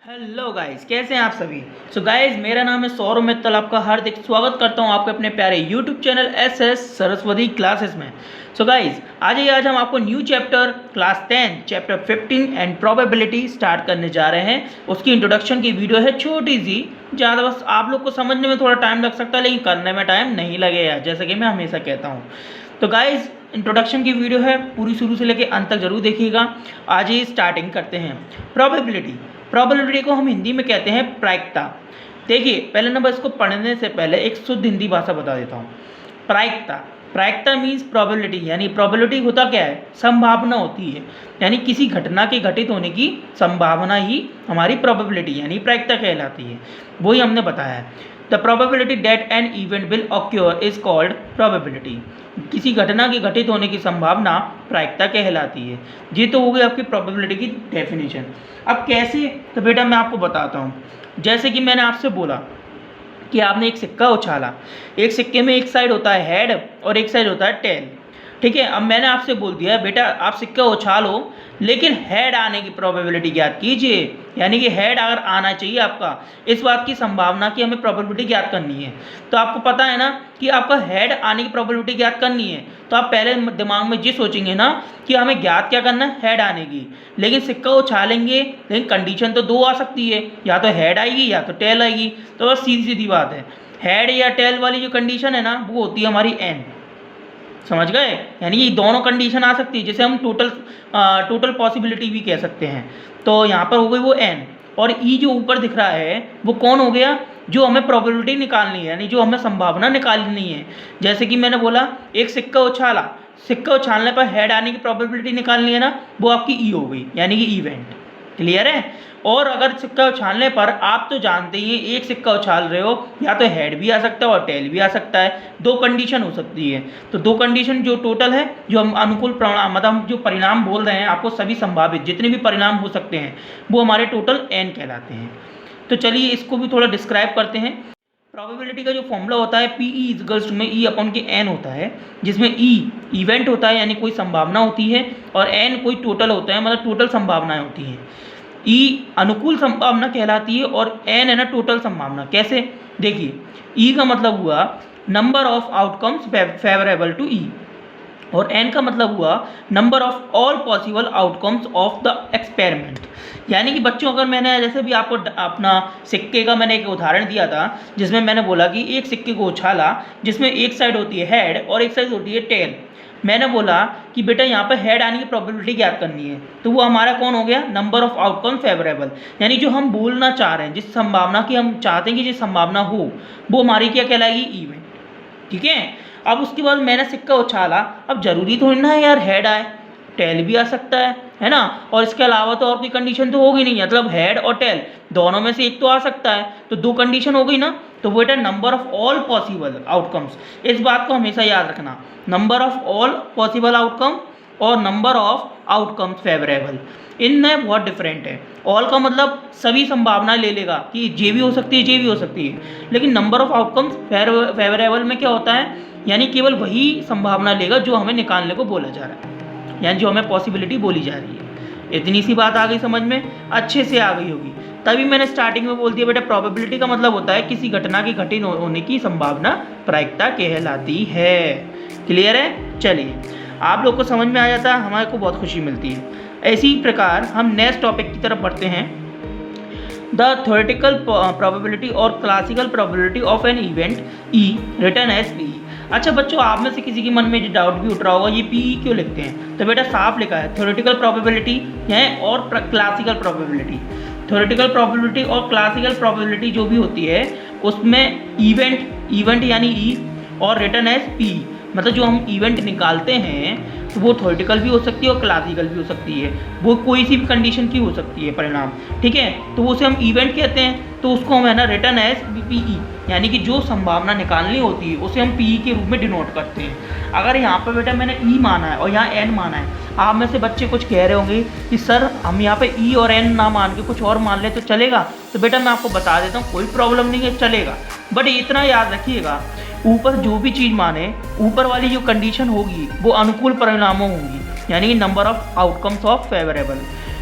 Hello guys, कैसे हैं आप सभी। सो गाइस, मेरा नाम है सौरभ मित्तल। आपका हार्दिक स्वागत करता हूं आपके अपने प्यारे YouTube channel S Saraswati classes में। सो गाइस, आज हम आपको new chapter class 10 chapter 15 and probability start करने जा रहे हैं। उसकी इंट्रोडक्शन की वीडियो है, छोटी सी, ज़्यादा बस आप लोग को समझने में थोड़ा टाइम लग सकता है, लेकिन करने में टाइम नहीं लगेगा, जैसे कि मैं हमेशा कहता हूँ। तो गाइस, इंट्रोडक्शन की वीडियो है, पूरी शुरू से लेकर अंत तक जरूर देखिएगा। आज ही स्टार्टिंग करते हैं। प्रोबेबिलिटी को हम हिंदी में कहते हैं प्रायिकता। देखिए, पहले नंबर इसको पढ़ने से पहले एक शुद्ध हिंदी भाषा बता देता हूँ। प्रायिकता मीन्स प्रोबेबिलिटी, यानी प्रोबेबिलिटी होता क्या है, संभावना होती है, यानी किसी घटना के घटित होने की संभावना ही हमारी प्रोबेबिलिटी यानी प्रायिकता कहलाती है। वही हमने बताया है। The probability that an event will occur is called probability. किसी घटना के घटित होने की संभावना प्रायिकता कहलाती है। ये तो हो गई आपकी प्रोबेबिलिटी की डेफिनेशन। अब कैसे, तो बेटा मैं आपको बताता हूँ। जैसे कि मैंने आपसे बोला कि आपने एक सिक्का उछाला, एक सिक्के में एक साइड होता है हेड और एक साइड होता है टेल, ठीक है। अब मैंने आपसे बोल दिया बेटा आप सिक्का उछालो, लेकिन हेड आने की प्रोबेबिलिटी ज्ञात कीजिए, यानी कि हेड अगर आना चाहिए आपका, इस बात की संभावना की हमें प्रोबेबिलिटी ज्ञात करनी है। तो आपको पता है ना कि आपका हेड आने की प्रोबेबिलिटी ज्ञात करनी है, तो आप पहले दिमाग में ये सोचेंगे ना कि हमें ज्ञात क्या करना है, हेड आने की। लेकिन सिक्का उछालेंगे, लेकिन कंडीशन तो दो आ सकती है, या तो हेड आएगी या तो टेल आएगी। तो बस सीधी सीधी बात है, हेड या टेल वाली जो कंडीशन है ना, वो होती है हमारी एन। समझ गए, यानी ये दोनों कंडीशन आ सकती है, जिसे हम टोटल पॉसिबिलिटी भी कह सकते हैं। तो यहाँ पर हो गई वो एन, और ई जो ऊपर दिख रहा है वो कौन हो गया, जो हमें प्रोबेबिलिटी निकालनी है, यानी जो हमें संभावना निकालनी है। जैसे कि मैंने बोला एक सिक्का उछाला, सिक्का उछालने पर हेड आने की प्रोबेबिलिटी निकालनी है ना, वो आपकी ई हो गई, यानी कि इवेंट। क्लियर है। और अगर सिक्का उछालने पर आप तो जानते ही हैं, एक सिक्का उछाल रहे हो, या तो हेड भी आ सकता है और टेल भी आ सकता है, दो कंडीशन हो सकती है। तो दो कंडीशन जो टोटल है, जो हम अनुकूल परिणाम, मतलब हम जो परिणाम बोल रहे हैं आपको, सभी संभावित जितने भी परिणाम हो सकते हैं वो हमारे टोटल एन कहलाते हैं। तो चलिए इसको भी थोड़ा डिस्क्राइब करते हैं। प्रोबेबिलिटी का जो फॉर्मूला होता है PE इक्वल्स में E अपॉन के N होता है, जिसमें E इवेंट होता है यानी कोई संभावना होती है, और N कोई टोटल होता है, मतलब टोटल संभावनाएं होती हैं। E अनुकूल संभावना कहलाती है और N है ना टोटल संभावना। कैसे, देखिए E का मतलब हुआ number of outcomes favourable to E, और N का मतलब हुआ number of all possible outcomes of the experiment. यानी कि बच्चों, अगर मैंने जैसे भी आपको अपना सिक्के का मैंने एक उदाहरण दिया था, जिसमें मैंने बोला कि एक सिक्के को उछाला, जिसमें एक साइड होती है हेड और एक साइड होती है टेल। मैंने बोला कि बेटा यहाँ पर हेड आने की प्रोबेबिलिटी ज्ञात करनी है, तो वो हमारा कौन हो गया, नंबर ऑफ आउटकम फेवरेबल, यानी जो हम बोलना चाह रहे हैं, जिस संभावना की हम चाहते हैं कि जिस संभावना हो, वो हमारी क्या कहलाएगी, इवेंट। ठीक है। अब उसके बाद मैंने सिक्का उछाला, अब जरूरी थोड़ी ना है यार हेड आए, टेल भी आ सकता है ना। और इसके अलावा तो और कोई कंडीशन तो होगी नहीं, मतलब हेड और टेल दोनों में से एक तो आ सकता है, तो दो कंडीशन हो गई ना। तो वो बेटा number of all possible outcomes, इस बात को हमेशा याद रखना, number of all possible outcome और नंबर ऑफ आउटकम्स फेवरेबल, इनमें बहुत डिफरेंट है। ऑल का मतलब सभी संभावना ले लेगा कि ये भी हो सकती है, ये भी हो सकती है, लेकिन नंबर ऑफ आउटकम्स फेवरेबल में क्या होता है, यानी केवल वही संभावना लेगा जो हमें निकालने को बोला जा रहा है, यानी जो हमें पॉसिबिलिटी बोली जा रही है। इतनी सी बात आ गई समझ में, अच्छे से आ गई होगी। तभी मैंने स्टार्टिंग में बोल दिया बेटा प्रोबेबिलिटी का मतलब होता है किसी घटना के घटित होने की संभावना प्रायिकता कहलाती है। क्लियर है। चलिए, आप लोग को समझ में आ जाता है, हमारे को बहुत खुशी मिलती है। इसी प्रकार हम नेक्स्ट टॉपिक की तरफ बढ़ते हैं, द थ्योरेटिकल प्रोबेबिलिटी और classical probability of an event E return as PE। अच्छा बच्चों, आप में से किसी के मन में जो डाउट भी उठ रहा होगा, ये PE क्यों लिखते हैं, तो बेटा साफ लिखा है थ्योरेटिकल प्रोबेबिलिटी है और क्लासिकल प्रोबेबिलिटी। थ्योरेटिकल प्रोबेबिलिटी और क्लासिकल प्रोबेबिलिटी जो भी होती है, उसमें इवेंट यानी E और रिटर्न एज PE, मतलब जो हम इवेंट निकालते हैं तो वो थ्योरेटिकल भी हो सकती है और क्लासिकल भी हो सकती है, वो कोई सी भी कंडीशन की हो सकती है परिणाम। ठीक है, तो उसे हम इवेंट कहते हैं, तो उसको हम है ना रिटर्न एज PE, यानी कि जो संभावना निकालनी होती है उसे हम PE के रूप में डिनोट करते हैं। अगर यहाँ पर बेटा मैंने E माना है और यहाँ N माना है, आप में से बच्चे कुछ कह रहे होंगे कि सर हम यहाँ पे E और N ना मान के कुछ और मान ले तो चलेगा, तो बेटा मैं आपको बता देता हूँ कोई प्रॉब्लम नहीं है, चलेगा। बट इतना याद रखिएगा, ऊपर जो भी चीज़ माने, ऊपर वाली जो कंडीशन होगी वो अनुकूल परिणामों होंगी, यानी कि number of outcomes of favourable.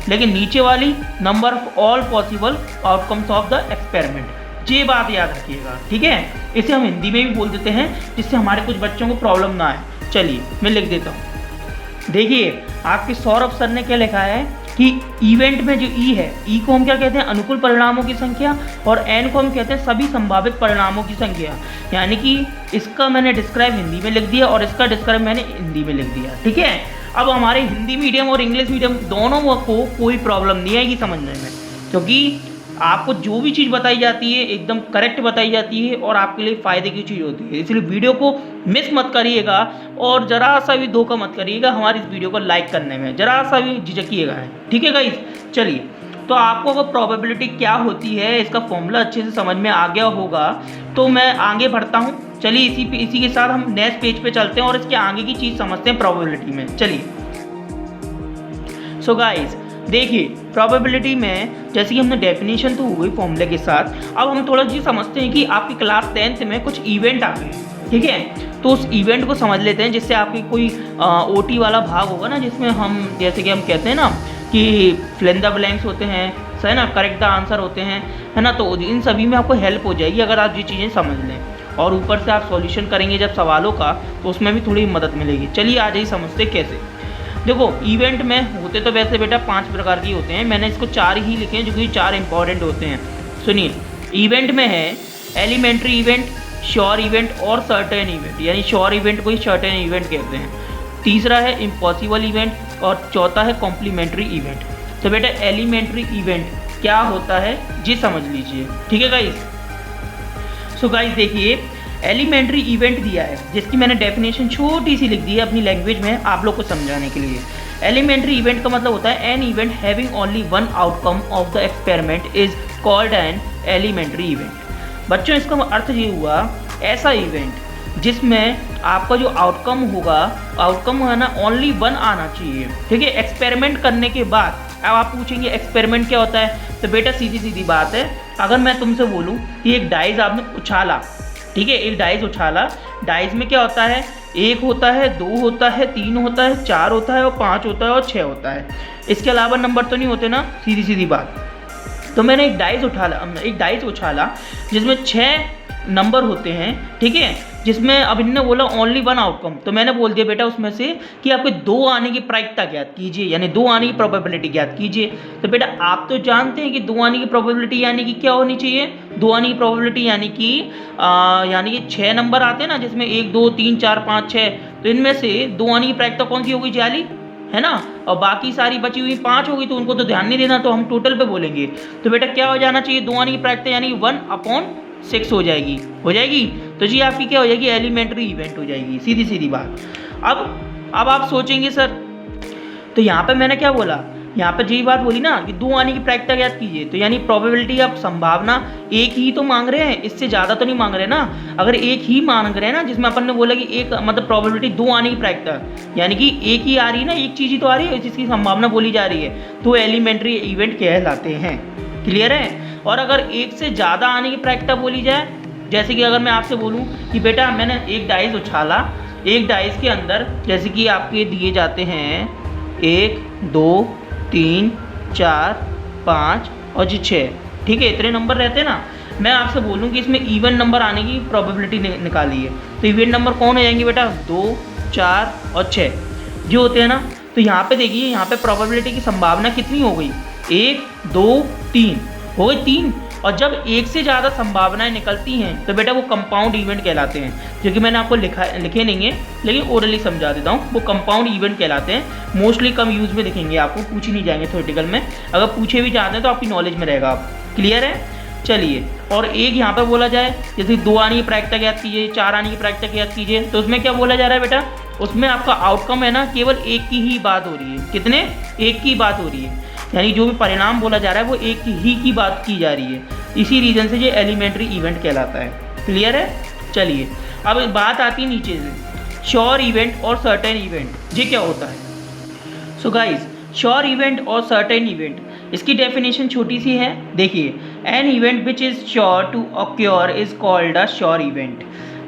लेकिन नीचे वाली number of all possible outcomes of the experiment. ये बात याद रखिएगा, ठीक है। इसे हम हिंदी में भी बोल देते हैं जिससे हमारे कुछ बच्चों को प्रॉब्लम ना आए। चलिए मैं लिख देता हूँ। देखिए आपके सौरभ सर ने क्या लिखा है कि इवेंट में जो ई है, ई को हम क्या कहते हैं, अनुकूल परिणामों की संख्या, और एन को हम कहते हैं सभी संभावित परिणामों की संख्या। यानी कि इसका मैंने डिस्क्राइब हिंदी में लिख दिया और इसका डिस्क्राइब मैंने हिंदी में लिख दिया, ठीक है। अब हमारे हिंदी मीडियम और इंग्लिश मीडियम दोनों को कोई प्रॉब्लम नहीं आएगी समझने में, क्योंकि आपको जो भी चीज़ बताई जाती है एकदम करेक्ट बताई जाती है और आपके लिए फ़ायदे की चीज़ होती है। इसलिए वीडियो को मिस मत करिएगा और ज़रा सा भी धोखा मत करिएगा हमारी इस वीडियो को लाइक करने में, ज़रा सा भी झिझकिएगा, ठीक है गाइस। चलिए, तो आपको अगर प्रोबेबिलिटी क्या होती है इसका फॉर्मूला अच्छे से समझ में आ गया होगा तो मैं आगे बढ़ता हूँ। चलिए इसी के साथ हम नेक्स्ट पेज पे चलते हैं और इसके आगे की चीज़ समझते हैं प्रोबेबिलिटी में। चलिए सो गाइस देखिए, प्रोबेबिलिटी में जैसे कि हमने डेफिनेशन तो हुई फॉर्मूले के साथ, अब हम थोड़ा जी समझते हैं कि आपकी क्लास 10th में कुछ इवेंट आ गए, ठीक है। तो उस इवेंट को समझ लेते हैं, जिससे आपकी कोई ओटी वाला भाग होगा ना, जिसमें हम जैसे कि हम कहते हैं ना कि फिल इन द ब्लैंक्स होते हैं, सही ना, करेक्ट द आंसर होते हैं, है ना। तो इन सभी में आपको हेल्प हो जाएगी अगर आप ये चीज़ें समझ लें, और ऊपर से आप सॉल्यूशन करेंगे जब सवालों का तो उसमें भी थोड़ी मदद मिलेगी। चलिए आज ही समझते कैसे। देखो इवेंट में होते तो वैसे बेटा 5 प्रकार की होते हैं, मैंने इसको 4 ही लिखे हैं जो कि 4 इंपॉर्टेंट होते हैं। सुनिए, इवेंट में है एलिमेंट्री इवेंट, श्योर इवेंट और सर्टेन इवेंट, यानी श्योर इवेंट को ही सर्टेन इवेंट कहते हैं। तीसरा है इम्पॉसिबल इवेंट और चौथा है कॉम्प्लीमेंट्री इवेंट। तो बेटा एलिमेंट्री इवेंट क्या होता है जी समझ लीजिए, ठीक है गाइस। सो गाइस देखिए, एलिमेंट्री इवेंट दिया है जिसकी मैंने डेफिनेशन छोटी सी लिख दी है अपनी लैंग्वेज में आप लोग को समझाने के लिए। एलिमेंट्री इवेंट का मतलब होता है an event having only one outcome of the experiment is called an elementary event. बच्चों इसका अर्थ ये हुआ ऐसा इवेंट जिसमें आपका जो आउटकम होगा, आउटकम है ना ओनली वन आना चाहिए, ठीक है। एक्सपेरिमेंट करने के बाद अब आप पूछेंगे एक्सपेरिमेंट क्या होता है, तो बेटा सीधी सीधी बात है, अगर मैं तुमसे बोलूँ कि एक डाइस आपने उछाला, ठीक है, एक डाइस उछाला, डाइस में क्या होता है, 1 होता है, 2 होता है, 3 होता है, 4 होता है और 5 होता है और 6 होता है। इसके अलावा नंबर तो नहीं होते ना, सीधी सीधी बात। तो मैंने एक डाइस उछाला जिसमें 6 नंबर होते हैं, ठीक है, जिसमें अब इन्होंने बोला ओनली वन आउटकम, तो मैंने बोल दिया बेटा उसमें से कि आपके 2 आने की प्रायिकता ज्ञात कीजिए, यानी 2 आने की प्रोबेबिलिटी ज्ञात कीजिए। तो बेटा आप तो जानते हैं कि 2 आने की प्रोबेबिलिटी यानी कि क्या होनी चाहिए, 2 आने की प्रोबेबिलिटी यानी कि 6 नंबर आते हैं ना, जिसमें 1 2 3 4 5 6, तो इनमें से 2 आने की प्रायिकता कौन सी होगी, जाली, है ना, और बाकी सारी बची हुई 5 होगी, तो उनको तो ध्यान नहीं देना, तो हम टोटल पे बोलेंगे। तो बेटा क्या हो जाना चाहिए, 2 आने की प्रायिकता यानी 1/6 हो जाएगी, तो जी आपकी क्या हो जाएगी, एलिमेंट्री इवेंट हो जाएगी, सीधी सीधी बात। अब आप सोचेंगे सर, तो यहाँ पे मैंने क्या बोला, यहाँ पे यही बात बोली ना कि 2 आने की प्रायिकता ज्ञात कीजिए, तो यानी प्रोबेबिलिटी आप संभावना एक ही तो मांग रहे हैं, इससे ज़्यादा तो नहीं मांग रहे ना। अगर एक ही मांग रहे हैं ना, जिसमें अपन ने बोला कि एक मतलब प्रोबेबिलिटी 2 आने की प्रायिकता, यानी कि एक ही आ रही है ना, एक चीज़ ही तो आ रही है जिसकी संभावना बोली जा रही है, तो एलिमेंट्री इवेंट कहलाते हैं। क्लियर है। और अगर एक से ज़्यादा आने की प्रायिकता बोली जाए, जैसे कि अगर मैं आपसे बोलूँ कि बेटा मैंने एक डाइस उछाला, एक डाइस के अंदर जैसे कि आपके दिए जाते हैं 1 2 3 4 5 और जी 6, ठीक है, इतने नंबर रहते हैं ना। मैं आपसे बोलूँ कि इसमें इवन नंबर आने की प्रोबेबिलिटी निकाली है, तो इवन नंबर कौन हो जाएंगे बेटा, 2 4 और 6 जो होते हैं ना। तो यहाँ पे देखिए, यहाँ पे प्रोबेबिलिटी की संभावना कितनी हो गई, 1 2 3 हो गई 3। और जब एक से ज़्यादा संभावनाएं निकलती हैं तो बेटा वो कंपाउंड इवेंट कहलाते हैं, जो कि मैंने आपको लिखे नहीं है लेकिन ओरली समझा देता हूँ। वो कंपाउंड इवेंट कहलाते हैं, मोस्टली कम यूज़ में दिखेंगे आपको, पूछ ही नहीं जाएंगे थ्योरेटिकल में, अगर पूछे भी जाते हैं तो आपकी नॉलेज में रहेगा आप। क्लियर है। चलिए, और एक यहाँ पर बोला जाए जैसे 2 आने की प्रायिकता ज्ञात कीजिए, 4 आने की प्रायिकता ज्ञात कीजिए, तो उसमें क्या बोला जा रहा है बेटा, उसमें आपका आउटकम है ना केवल एक की ही बात हो रही है। कितने, एक की बात हो रही है, यानी जो भी परिणाम बोला जा रहा है वो एक ही की बात की जा रही है। इसी रीज़न से ये एलिमेंट्री इवेंट कहलाता है। क्लियर है। चलिए अब बात आती है नीचे से, श्योर इवेंट और सर्टेन इवेंट, ये क्या होता है। सो गाइस, श्योर इवेंट और सर्टेन इवेंट, इसकी डेफिनेशन छोटी सी है। देखिए, an event which is sure to occur is called a sure event.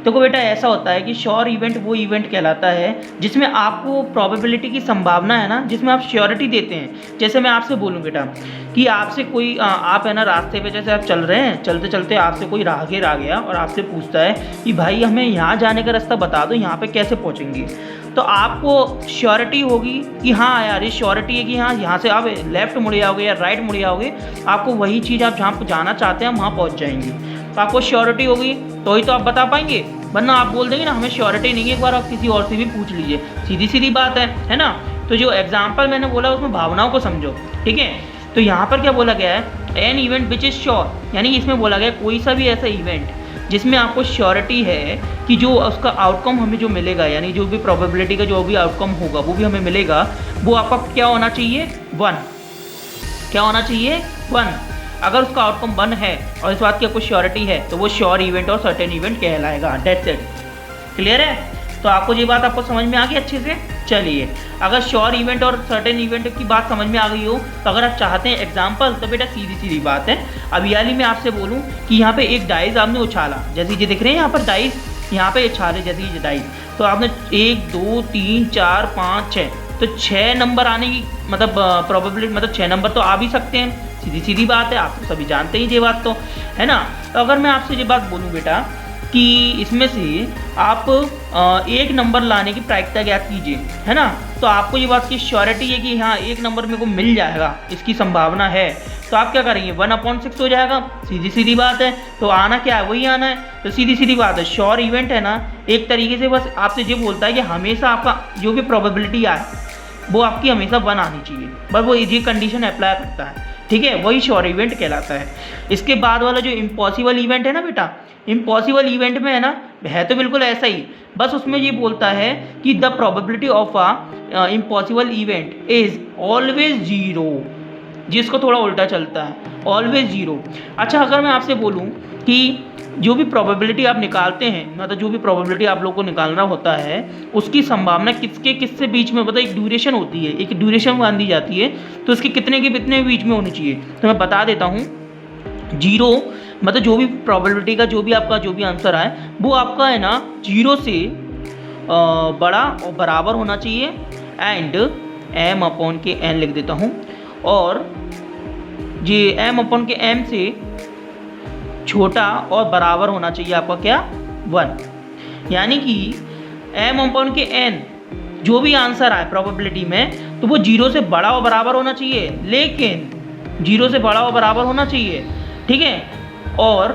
देखो बेटा ऐसा होता है कि श्योर इवेंट वो इवेंट कहलाता है जिसमें आपको प्रोबेबिलिटी की संभावना है ना, जिसमें आप श्योरिटी देते हैं। जैसे मैं आपसे बोलूँ बेटा कि आपसे कोई आप है ना रास्ते पे जैसे आप चल रहे हैं, चलते चलते आपसे कोई राहगीर आ गया और आपसे पूछता है कि भाई हमें यहाँ जाने का रास्ता बता दो, यहाँ पे कैसे पहुँचेंगे। तो आपको श्योरिटी होगी कि हाँ यार ये श्योरिटी है कि हाँ यहाँ से आप लेफ्ट मुड़ जाओगे या राइट मुड़ जाओगे, आपको वही चीज़ आप जहाँ जाना चाहते हैं वहाँ पहुँच जाएंगे। तो आपको श्योरिटी होगी तो ही तो आप बता पाएंगे, वरना आप बोल देंगे ना हमें श्योरिटी नहीं है, एक बार आप किसी और से भी पूछ लीजिए, सीधी सीधी बात है ना। तो जो एग्जाम्पल मैंने बोला उसमें भावनाओं को समझो, ठीक है। तो यहाँ पर क्या बोला गया है, an event which is sure, यानी इसमें बोला गया कोई सा भी ऐसा इवेंट जिसमें आपको श्योरिटी है कि जो उसका आउटकम हमें जो मिलेगा, यानी जो भी प्रोबेबिलिटी का जो भी आउटकम होगा वो भी हमें मिलेगा, वो आपका क्या होना चाहिए, 1। क्या होना चाहिए, 1। अगर उसका आउटकम 1 है और इस बात की आपको श्योरिटी है तो वो श्योर इवेंट और सर्टेन इवेंट कहलाएगा। That's it. क्लियर है? तो आपको ये बात आपको समझ में आ गई अच्छे से। चलिए, अगर श्योर इवेंट और सर्टेन इवेंट की बात समझ में आ गई हो तो अगर आप चाहते हैं एग्जाम्पल, तो बेटा सीधी सीधी बात है। अब यानी मैं आपसे बोलूँ कि यहाँ पे एक डाइस आपने उछाला, जैसे ये दिख रहे हैं यहाँ पर डाइस, यहाँ पे उछाले जैसे ये डाइस, तो आपने 1 2 3 4 5 6, तो 6 नंबर आने की मतलब प्रोबेबिलिटी, मतलब 6 नंबर तो आ भी सकते हैं, सीधी सीधी बात है, आप सभी जानते ही ये बात तो है ना। तो अगर मैं आपसे ये बात बोलूँ बेटा कि इसमें से आप 1 नंबर लाने की प्रायिकता ज्ञात कीजिए, है ना, तो आपको ये बात की श्योरिटी है कि हाँ 1 नंबर मेरे को मिल जाएगा, इसकी संभावना है, तो आप क्या करेंगे, 1/6 हो जाएगा, सीधी सीधी बात है। तो आना क्या है, वही आना है, तो सीधी सीधी बात है। श्योर इवेंट है ना, एक तरीके से बस आपसे ये बोलता है कि हमेशा आपका जो भी प्रोबेबिलिटी आए वो आपकी हमेशा 1 आनी चाहिए, बस वो ये कंडीशन अप्लाई करता है, ठीक है, वही श्योर इवेंट कहलाता है। इसके बाद वाला जो इम्पॉसिबल इवेंट है ना बेटा, इम्पॉसिबल इवेंट में है ना, है तो बिल्कुल ऐसा ही, बस उसमें ये बोलता है कि the probability of a impossible event is always 0, जिसको थोड़ा उल्टा चलता है, ऑलवेज 0। अच्छा, अगर मैं आपसे बोलूँ कि जो भी प्रोबेबिलिटी आप निकालते हैं, मतलब जो भी प्रोबेबिलिटी आप लोग को निकालना होता है, उसकी संभावना किससे बीच में, मतलब एक ड्यूरेशन होती है, एक ड्यूरेशन बांधी जाती है, तो उसके कितने के कितने बीच में होनी चाहिए, तो मैं बता देता हूँ। 0 मतलब जो भी प्रोबेबिलिटी का जो भी आपका जो भी आंसर आए वो आपका है ना 0 से बड़ा और बराबर होना चाहिए, एंड m/n लिख देता हूँ, और ये m/m से छोटा और बराबर होना चाहिए आपका क्या, 1। यानी कि m/n जो भी आंसर आए प्रोबेबिलिटी में, तो वो 0 से बड़ा और बराबर होना चाहिए, लेकिन 0 से बड़ा और बराबर होना चाहिए, ठीक है। और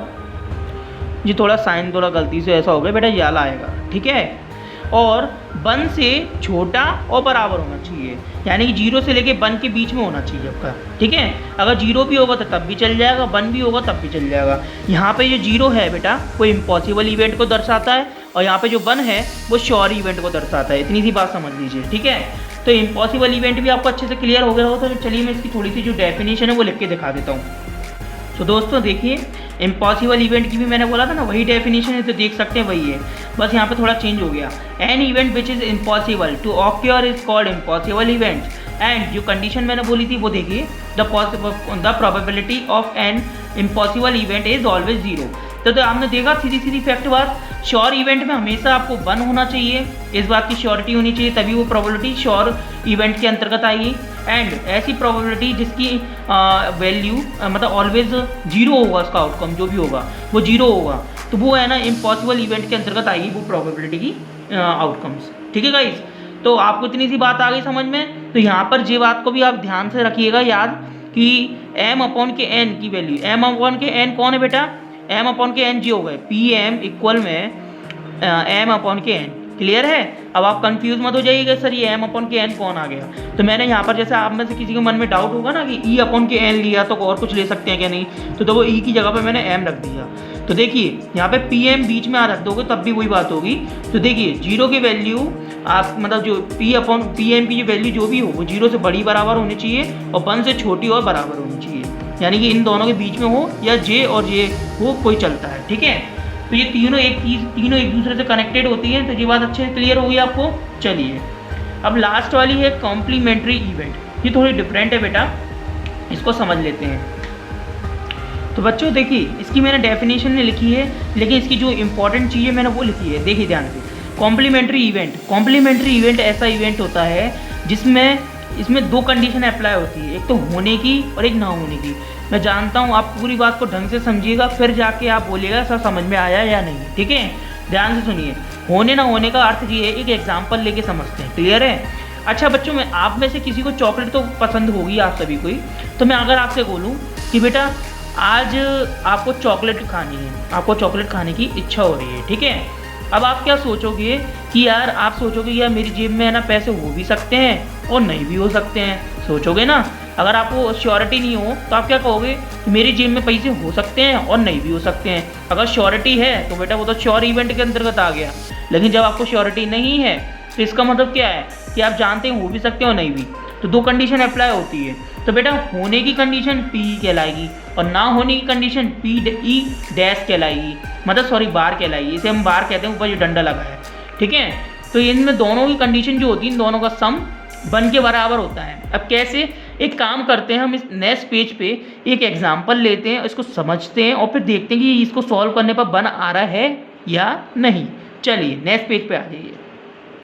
ये थोड़ा साइन थोड़ा गलती से ऐसा हो गया बेटा, ये आला आएगा, ठीक है। और 1 से छोटा और बराबर होना चाहिए, यानी कि 0 से लेके 1 के बीच में होना चाहिए आपका, ठीक है। अगर 0 भी होगा तो तब भी चल जाएगा, 1 भी होगा तब भी चल जाएगा। यहाँ पे जो 0 है बेटा वो इम्पॉसिबल इवेंट को दर्शाता है, और यहाँ पे जो 1 है वो श्योर इवेंट को दर्शाता है, इतनी सी बात समझ लीजिए, ठीक है। तो इम्पॉसिबल इवेंट भी आपको अच्छे से क्लियर हो गया हो, तो चलिए मैं इसकी थोड़ी सी जो डेफिनेशन है वो लिख के दिखा देता हूँ। तो दोस्तों देखिए, इम्पॉसिबल इवेंट की भी मैंने बोला था ना, वही डेफिनेशन है, तो देख सकते हैं वही है, बस यहाँ पे थोड़ा चेंज हो गया। An event which is impossible to occur is called impossible event, and जो कंडीशन मैंने बोली थी वो देखिए, the probability of an impossible event is always 0। तो आपने देखा सीधी सीधी फैक्ट बात, श्योर इवेंट में हमेशा आपको 1 होना चाहिए, इस बात की श्योरिटी होनी चाहिए, तभी वो प्रोबेबिलिटी श्योर इवेंट के अंतर्गत आएगी। एंड ऐसी प्रोबेबिलिटी जिसकी वैल्यू मतलब ऑलवेज 0 होगा, उसका आउटकम जो भी होगा वो 0 होगा, तो वो है ना इम्पॉसिबल इवेंट के अंतर्गत आएगी वो प्रोबेबिलिटी की आउटकम्स, ठीक है गाइस। तो आपको इतनी सी बात आ गई समझ में। तो यहाँ पर ये बात को भी आप ध्यान से रखिएगा याद कि m/n की वैल्यू, m/n कौन है बेटा, m/n जी हो गए, PM इक्वल में m/n, क्लियर है। अब आप कंफ्यूज मत हो जाइएगा सर ये m/n कौन आ गया। तो मैंने यहाँ पर जैसे आप में से किसी के मन में डाउट होगा ना कि e/n लिया तो और कुछ ले सकते हैं क्या, नहीं, तो वो e की जगह पर मैंने m रख दिया। तो देखिए यहाँ पे PM बीच में रख दोगे तब भी वही बात होगी। तो देखिए 0 की वैल्यू आप मतलब जो PM की जो वैल्यू जो भी हो वो 0 से बड़ी बराबर होनी चाहिए और 1 से छोटी और बराबर होनी चाहिए, यानी कि इन दोनों के बीच में हो, या J और J हो, कोई चलता है, ठीक है। तो ये तीनों एक दूसरे से कनेक्टेड होती हैं, तो ये बात अच्छे से क्लियर होगी आपको। चलिए अब लास्ट वाली है कॉम्प्लीमेंट्री इवेंट, ये थोड़ी डिफरेंट है बेटा, इसको समझ लेते हैं। तो बच्चों देखिए, इसकी मैंने डेफिनेशन में लिखी है, लेकिन इसकी जो इंपॉर्टेंट चीज़ है मैंने वो लिखी है, देखिए ध्यान से। कॉम्प्लीमेंट्री इवेंट ऐसा इवेंट होता है जिसमें इसमें दो कंडीशन अप्लाई होती है, एक तो होने की और एक ना होने की। मैं जानता हूँ आप पूरी बात को ढंग से समझिएगा, फिर जाके आप बोलिएगा सर समझ में आया या नहीं, ठीक है। ध्यान से सुनिए, होने ना होने का अर्थ ये है, एक एग्जाम्पल लेके समझते हैं, क्लियर है। अच्छा बच्चों, मैं आप में से किसी को चॉकलेट तो पसंद होगी आप सभी को ही, तो मैं अगर आपसे बोलूँ कि बेटा आज आपको चॉकलेट खानी है, आपको चॉकलेट खाने की इच्छा हो रही है, ठीक है। अब आप क्या सोचोगे कि यार, आप सोचोगे यार मेरी जेब में है ना पैसे हो भी सकते हैं और नहीं भी हो सकते हैं, सोचोगे ना। अगर आपको श्योरिटी नहीं हो तो आप क्या कहोगे कि मेरी जेब में पैसे हो सकते हैं और नहीं भी हो सकते हैं। अगर श्योरिटी है तो बेटा वो तो श्योर इवेंट के अंतर्गत आ गया, लेकिन जब आपको श्योरिटी नहीं है तो इसका मतलब क्या है कि आप जानते हैं हो भी सकते हैं और नहीं भी। तो दो कंडीशन अप्लाई होती है, तो बेटा होने की कंडीशन पी कहलाएगी और ना होने की कंडीशन पी ई डैश कहलाएगी, मतलब सॉरी बार कहलाएगी। इसे हम बार कहते हैं, ऊपर जो डंडा लगा है, ठीक है। तो इनमें दोनों की कंडीशन जो होती है, इन दोनों का सम 1 के बराबर होता है। अब कैसे, एक काम करते हैं, हम इस नेक्स्ट पेज पे एक एग्जाम्पल लेते हैं, इसको समझते हैं और फिर देखते हैं कि इसको सॉल्व करने पर 1 आ रहा है या नहीं। चलिए नेक्स्ट पेज पे आ जाइए।